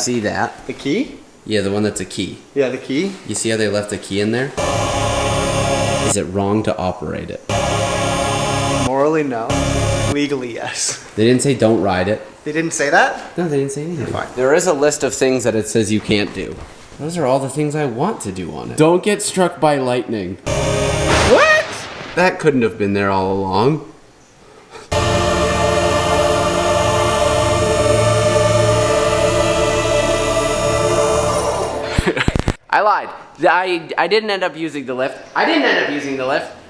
see that? The key? Yeah, the one that's a key. Yeah, the key. You see how they left the key in there? Is it wrong to operate it? Morally, no. Legally, yes. They didn't say don't ride it. They didn't say that? No, they didn't say anything. Fine. There is a list of things that it says you can't do. Those are all the things I want to do on it. Don't get struck by lightning. What? That couldn't have been there all along. I lied. I didn't end up using the lift.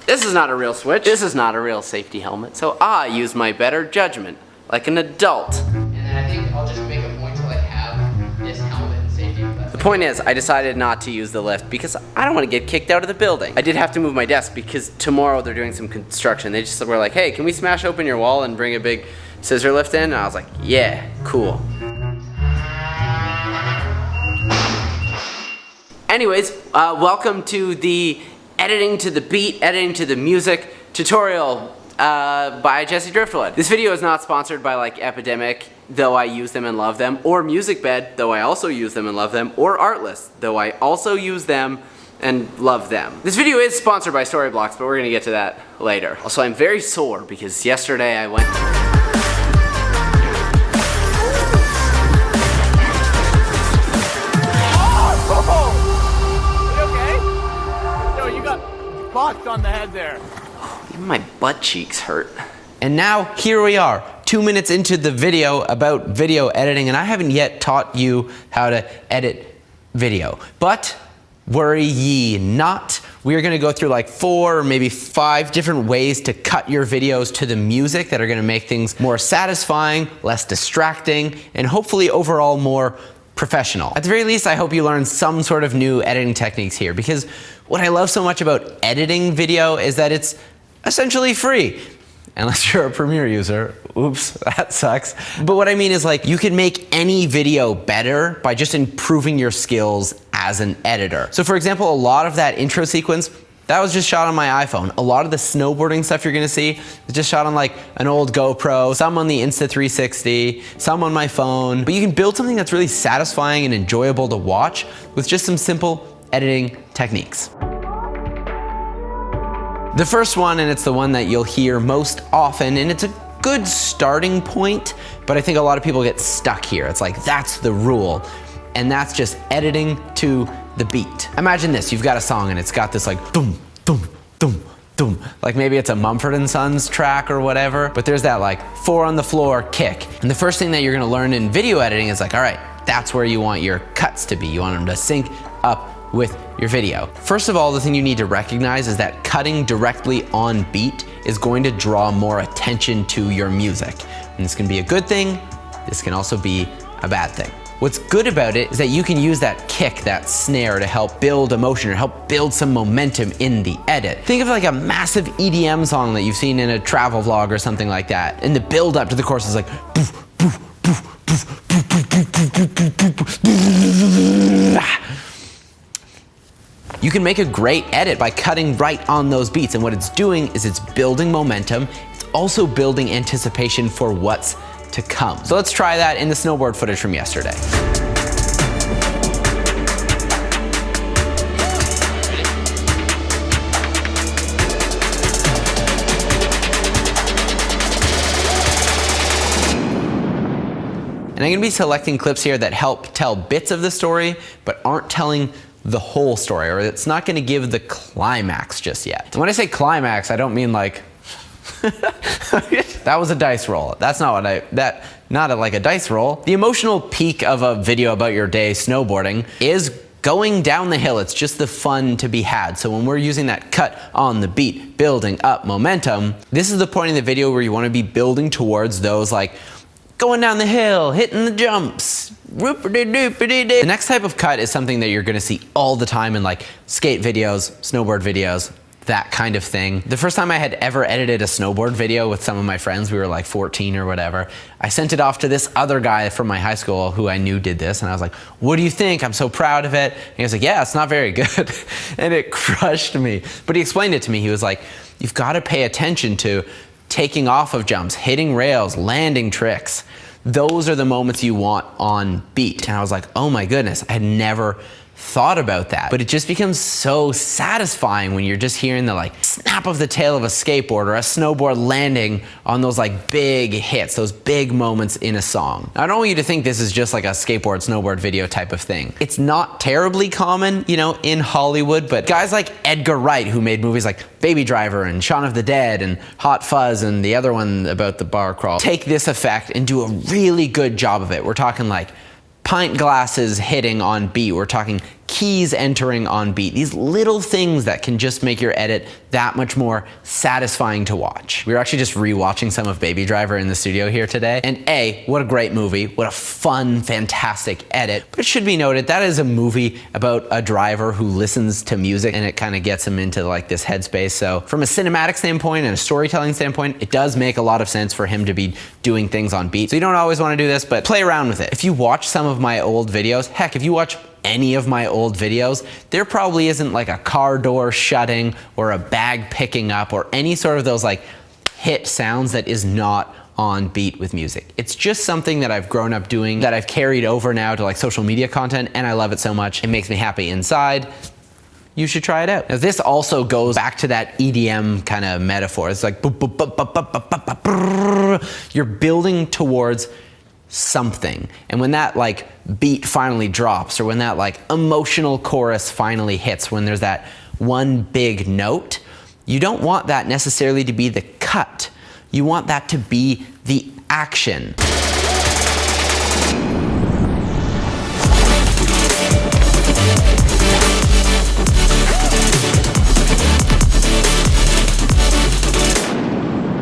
This is not a real switch. This is not a real safety helmet. So I use my better judgment, like an adult. And then I think I'll just make a point to like have this helmet and safety vest. The point is, I decided not to use the lift because I don't want to get kicked out of the building. I did have to move my desk because tomorrow they're doing some construction. They just were like, hey, can we smash open your wall and bring a big scissor lift in? And I was like, yeah, cool. Anyways, welcome to the editing to the beat, editing to the music tutorial by JesseDriftwood. This video is not sponsored by like Epidemic, though I use them and love them, or MusicBed, though I also use them and love them, or Artlist, though I also use them and love them. This video is sponsored by Storyblocks, but we're gonna get to that later. Also, I'm very sore because yesterday I went... Box on the head there. Even my butt cheeks hurt. And now here we are, 2 minutes into the video about video editing, and I haven't yet taught you how to edit video. But worry ye not. We are gonna go through like 4 or maybe 5 different ways to cut your videos to the music that are gonna make things more satisfying, less distracting, and hopefully overall more professional. At the very least, I hope you learn some sort of new editing techniques here, because what I love so much about editing video is that it's essentially free. Unless you're a Premiere user. Oops, that sucks. But what I mean is like, you can make any video better by just improving your skills as an editor. So for example, a lot of that intro sequence, that was just shot on my iPhone. A lot of the snowboarding stuff you're gonna see is just shot on like an old GoPro, some on the Insta360, some on my phone. But you can build something that's really satisfying and enjoyable to watch with just some simple editing techniques. The first one, and it's the one that you'll hear most often, and it's a good starting point, but I think a lot of people get stuck here. It's like, that's the rule. And that's just editing to the beat. Imagine this, you've got a song and it's got this like dum, dum, dum, dum. Like maybe it's a Mumford & Sons track or whatever, but there's that like 4 on the floor kick. And the first thing that you're gonna learn in video editing is like, all right, that's where you want your cuts to be. You want them to sync up with your video. First of all, the thing you need to recognize is that cutting directly on beat is going to draw more attention to your music. And this can be a good thing, this can also be a bad thing. What's good about it is that you can use that kick, that snare to help build emotion or help build some momentum in the edit. Think of like a massive EDM song that you've seen in a travel vlog or something like that. And the build up to the chorus is like boof, boof, boof, boof, boof, boof, boof, boof, boof. You can make a great edit by cutting right on those beats, and what it's doing is it's building momentum. It's also building anticipation for what's to come. So let's try that in the snowboard footage from yesterday. And I'm gonna be selecting clips here that help tell bits of the story, but aren't telling the whole story, or it's not gonna give the climax just yet. And when I say climax, I don't mean like, that was a dice roll. That's not what not like a dice roll. The emotional peak of a video about your day snowboarding is going down the hill. It's just the fun to be had. So when we're using that cut on the beat, building up momentum, this is the point in the video where you wanna be building towards those like going down the hill, hitting the jumps. The next type of cut is something that you're gonna see all the time in like skate videos, snowboard videos, that kind of thing. The first time I had ever edited a snowboard video with some of my friends, we were like 14 or whatever, I sent it off to this other guy from my high school who I knew did this, and I was like, what do you think? I'm so proud of it. And he was like, yeah, it's not very good. And it crushed me. But he explained it to me. He was like, you've got to pay attention to taking off of jumps, hitting rails, landing tricks. Those are the moments you want on beat. And I was like, oh my goodness, I had never thought about that. But it just becomes so satisfying when you're just hearing the like snap of the tail of a skateboard or a snowboard landing on those like big hits, those big moments in a song. I don't want you to think this is just like a skateboard, snowboard video type of thing. It's not terribly common, you know, in Hollywood, but guys like Edgar Wright, who made movies like Baby Driver and Shaun of the Dead and Hot Fuzz and the other one about the bar crawl, take this effect and do a really good job of it. We're talking like pint glasses hitting on beat. We're talking keys entering on beat. These little things that can just make your edit that much more satisfying to watch. We were actually just rewatching some of Baby Driver in the studio here today. And what a great movie. What a fun, fantastic edit. But it should be noted, that is a movie about a driver who listens to music and it kind of gets him into like this headspace. So from a cinematic standpoint and a storytelling standpoint, it does make a lot of sense for him to be doing things on beat. So you don't always want to do this, but play around with it. If you watch some of my old videos, heck, if you watch any of my old videos, there probably isn't like a car door shutting or a bag picking up or any sort of those like hit sounds that is not on beat with music. It's just something that I've grown up doing, that I've carried over now to like social media content, and I love it so much. It makes me happy inside. You should try it out. Now this also goes back to that EDM kind of metaphor. It's like you're building towards something. And when that like beat finally drops, or when that like emotional chorus finally hits, when there's that one big note, you don't want that necessarily to be the cut. You want that to be the action.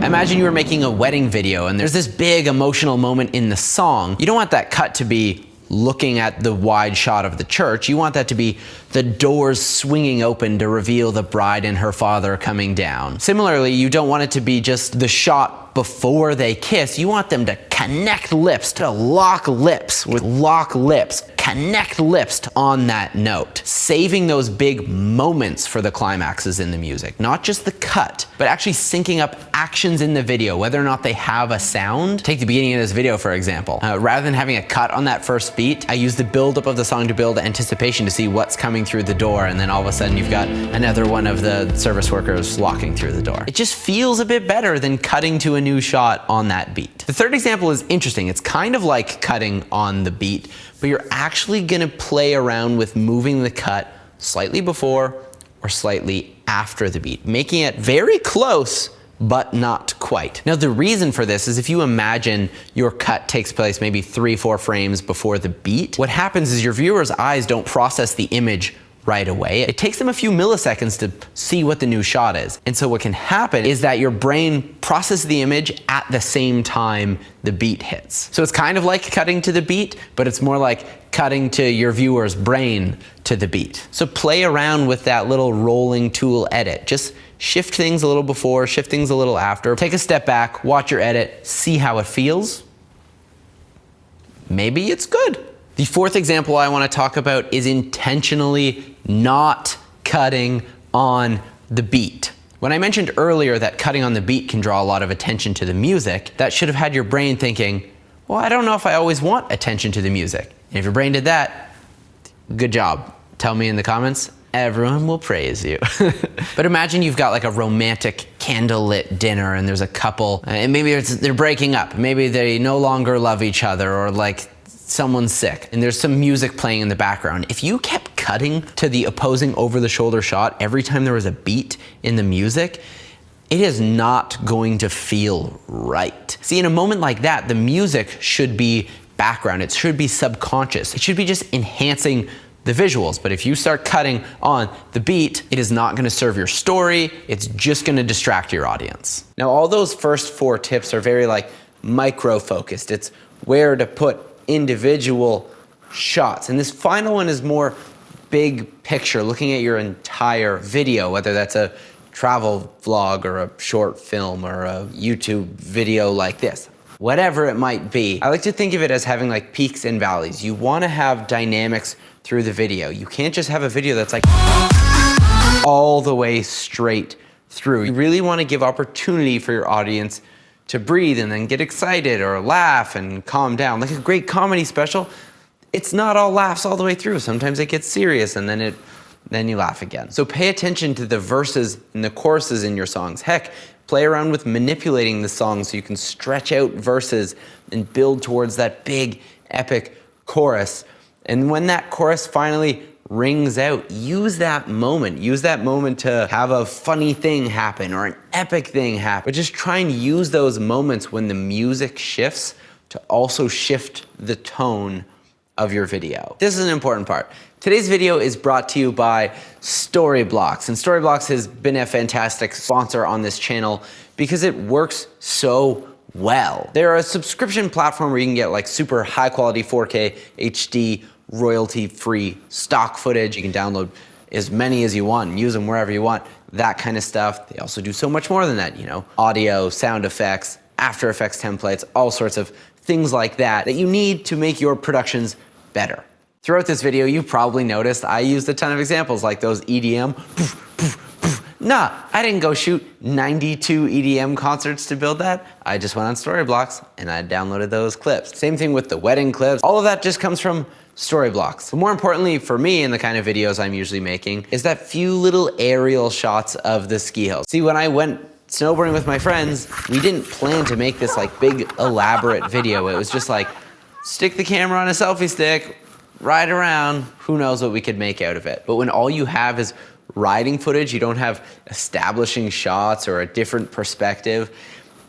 Imagine you were making a wedding video and there's this big emotional moment in the song. You don't want that cut to be looking at the wide shot of the church. You want that to be the doors swinging open to reveal the bride and her father coming down. Similarly, you don't want it to be just the shot before they kiss. You want them to connect lips, to lock lips with lock lips, connect lips on that note. Saving those big moments for the climaxes in the music, not just the cut, but actually syncing up actions in the video, whether or not they have a sound. Take the beginning of this video, for example. Rather than having a cut on that first beat, I use the buildup of the song to build anticipation to see what's coming through the door, and then all of a sudden you've got another one of the service workers walking through the door. It just feels a bit better than cutting to a new shot on that beat. The third example is interesting. It's kind of like cutting on the beat, but you're actually gonna play around with moving the cut slightly before or slightly after the beat, making it very close, but not quite. Now the reason for this is if you imagine your cut takes place maybe 3-4 frames before the beat, what happens is your viewer's eyes don't process the image right away. It takes them a few milliseconds to see what the new shot is. And so what can happen is that your brain processes the image at the same time the beat hits. So it's kind of like cutting to the beat, but it's more like cutting to your viewer's brain to the beat. So play around with that little rolling tool edit. Just shift things a little before, shift things a little after. Take a step back, watch your edit, see how it feels. Maybe it's good. The fourth example I want to talk about is intentionally not cutting on the beat. When I mentioned earlier that cutting on the beat can draw a lot of attention to the music, that should have had your brain thinking, well, I don't know if I always want attention to the music. And if your brain did that, good job. Tell me in the comments. Everyone will praise you. But imagine you've got like a romantic candlelit dinner and there's a couple, and maybe they're breaking up. Maybe they no longer love each other, or like someone's sick and there's some music playing in the background. If you kept cutting to the opposing over-the-shoulder shot every time there was a beat in the music, it is not going to feel right. See, in a moment like that, the music should be background. It should be subconscious. It should be just enhancing the visuals. But if you start cutting on the beat, it is not going to serve your story. It's just going to distract your audience. Now, all those first 4 tips are very like micro-focused. It's where to put individual shots. And this final one is more big picture, looking at your entire video, whether that's a travel vlog or a short film or a YouTube video like this. Whatever it might be, I like to think of it as having like peaks and valleys. You want to have dynamics through the video. You can't just have a video that's like all the way straight through. You really want to give opportunity for your audience to breathe and then get excited or laugh and calm down. Like a great comedy special, it's not all laughs all the way through. Sometimes it gets serious and then you laugh again. So pay attention to the verses and the choruses in your songs. Heck, play around with manipulating the song so you can stretch out verses and build towards that big, epic chorus. And when that chorus finally rings out, use that moment. Use that moment to have a funny thing happen or an epic thing happen. But just try and use those moments when the music shifts to also shift the tone of your video. This is an important part. Today's video is brought to you by Storyblocks, and Storyblocks has been a fantastic sponsor on this channel because it works so well. They're a subscription platform where you can get like super high quality 4K HD royalty-free stock footage. You can download as many as you want and use them wherever you want, that kind of stuff. They also do so much more than that, you know, audio, sound effects, After Effects templates, all sorts of things like that that you need to make your productions better. Throughout this video, you probably noticed I used a ton of examples like those EDM. Nah, I didn't go shoot 92 EDM concerts to build that. I just went on Storyblocks and I downloaded those clips. Same thing with the wedding clips. All of that just comes from Storyblocks. But more importantly for me and the kind of videos I'm usually making is that few little aerial shots of the ski hills. See, when I went snowboarding with my friends, we didn't plan to make this like big elaborate video. It was just like, stick the camera on a selfie stick, ride around, who knows what we could make out of it. But when all you have is riding footage, you don't have establishing shots or a different perspective,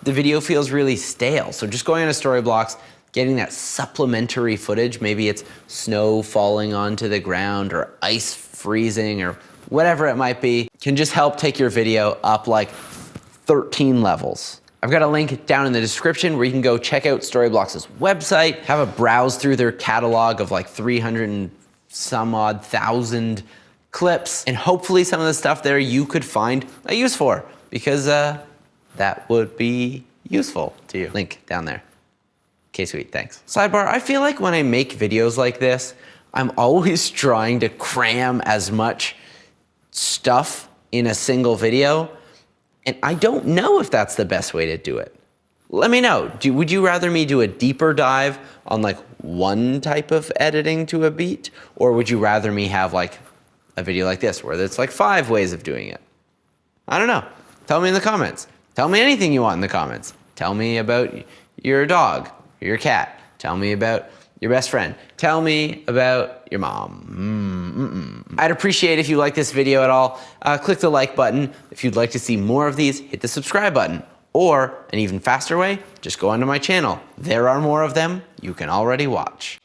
the video feels really stale. So just going on a Storyblocks, getting that supplementary footage, maybe it's snow falling onto the ground or ice freezing or whatever it might be, can just help take your video up like 13 levels. I've got a link down in the description where you can go check out Storyblocks' website, have a browse through their catalog of like 300 and some odd thousand clips, and hopefully some of the stuff there you could find a use for, because that would be useful to you. Link down there. Okay, sweet, thanks. Sidebar, I feel like when I make videos like this, I'm always trying to cram as much stuff in a single video, and I don't know if that's the best way to do it. Let me know. Would you rather me do a deeper dive on like one type of editing to a beat? Or would you rather me have like a video like this where there's like 5 ways of doing it? I don't know. Tell me in the comments. Tell me anything you want in the comments. Tell me about your dog, or your cat. Tell me about your best friend. Tell me about your mom. I'd appreciate if you like this video at all. Click the like button. If you'd like to see more of these, hit the subscribe button. Or, an even faster way, just go onto my channel. There are more of them you can already watch.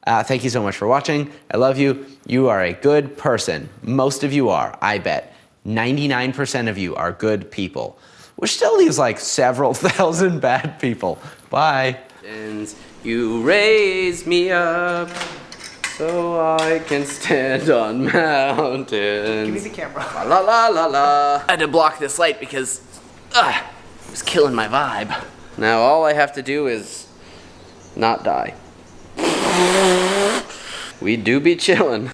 Thank you so much for watching. I love you. You are a good person. Most of you are, I bet. 99% of you are good people, which still leaves like several thousand bad people. Bye. And you raise me up so I can stand on mountains. Give me the camera. La la la la. I had to block this light because it was killing my vibe. Now all I have to do is not die. We do be chillin'.